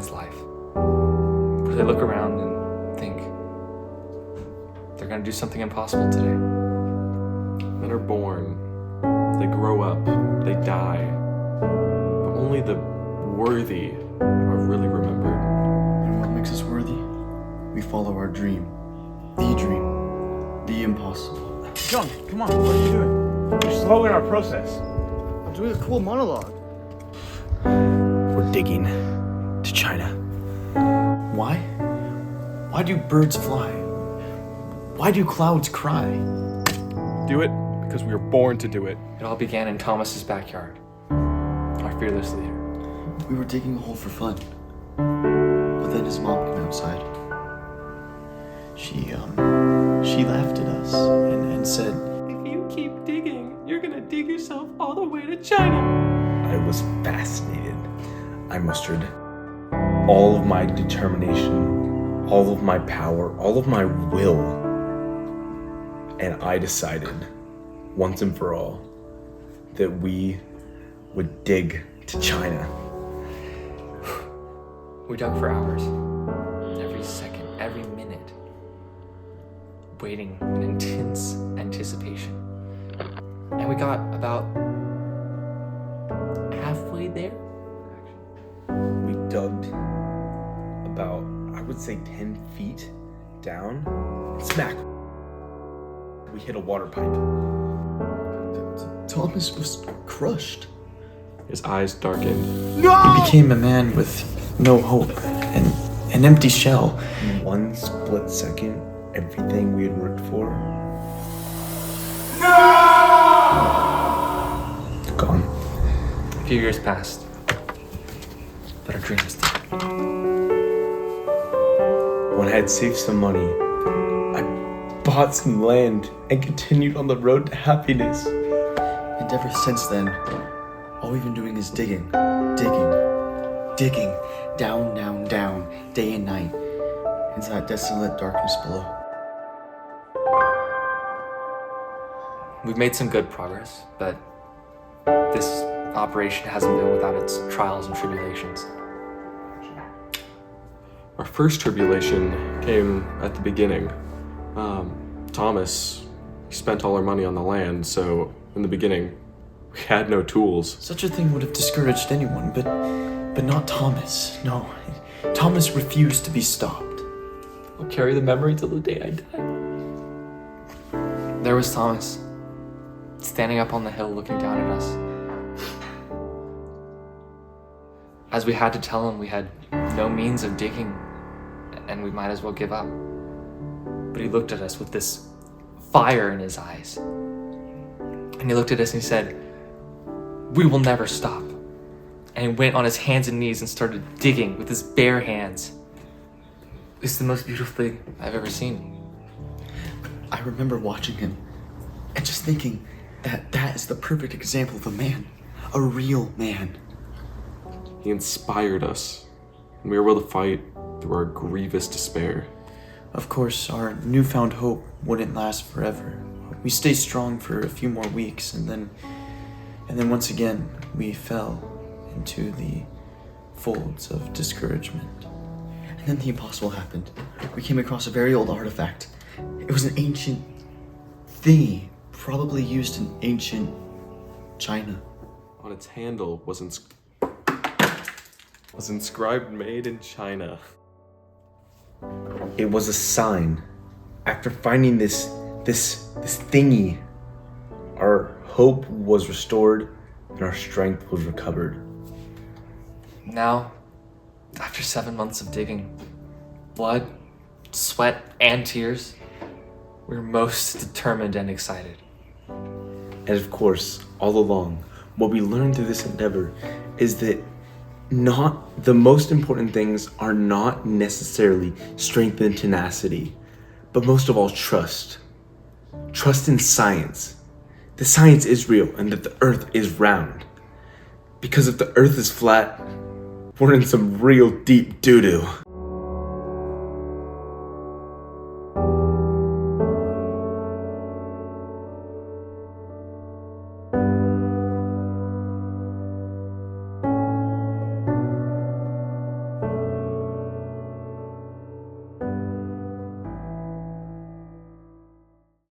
man's life, where they look around and think they're gonna do something impossible today. Men are born, they grow up, they die, but only the worthy are really remembered. And what makes us worthy? We follow our dream, the impossible. John, come on, what are you doing? You're slowing our process. I'm doing a cool monologue. We're digging to China. Why? Why do birds fly? Why do clouds cry? Do it because we were born to do it. It all began in Thomas's backyard, our fearless leader. We were digging a hole for fun. But then his mom came outside. She laughed at us and said, If you keep digging, you're gonna dig yourself all the way to China. I was fascinated. I mustered all of my determination, all of my power, all of my will, and I decided, once and for all, that we would dig to China. We dug for hours, every second, every minute, waiting in intense anticipation. And we got about halfway there. We dug about, I would say, 10 feet down. Smack! We hit a water pipe. Thomas was crushed. His eyes darkened. He became a man with no hope and an empty shell. In one split second, everything we had worked for, gone. A few years passed, but our dreams did. When I had saved some money, I bought some land and continued on the road to happiness. And ever since then, all we've been doing is digging, down, down, down, day and night, into that desolate darkness below. We've made some good progress, but this operation hasn't been without its trials and tribulations. Our first tribulation came at the beginning. Thomas, he spent all our money on the land, so in the beginning, we had no tools. Such a thing would have discouraged anyone, but not Thomas. No, Thomas refused to be stopped. I'll carry the memory till the day I die. There was Thomas, standing up on the hill looking down at us. As we had to tell him we had no means of digging and we might as well give up. But he looked at us with this fire in his eyes. And he looked at us and he said, "We will never stop." And he went on his hands and knees and started digging with his bare hands. It's the most beautiful thing I've ever seen. I remember watching him and just thinking that is the perfect example of a man, a real man. He inspired us, and we were able to fight through our grievous despair. Of course, our newfound hope wouldn't last forever. We stayed strong for a few more weeks, and then once again, we fell into the folds of discouragement. And then the impossible happened. We came across a very old artifact. It was an ancient thingy, probably used in ancient China. On its handle was inscribed "Made in China." It was a sign. After finding this thingy, our hope was restored and our strength was recovered. Now, after 7 months of digging, blood, sweat, and tears, we're most determined and excited. And of course, all along, what we learned through this endeavor is that the most important things are not necessarily strength and tenacity, but most of all, trust. Trust in science. The science is real and that the earth is round. Because if the earth is flat, we're in some real deep doo-doo.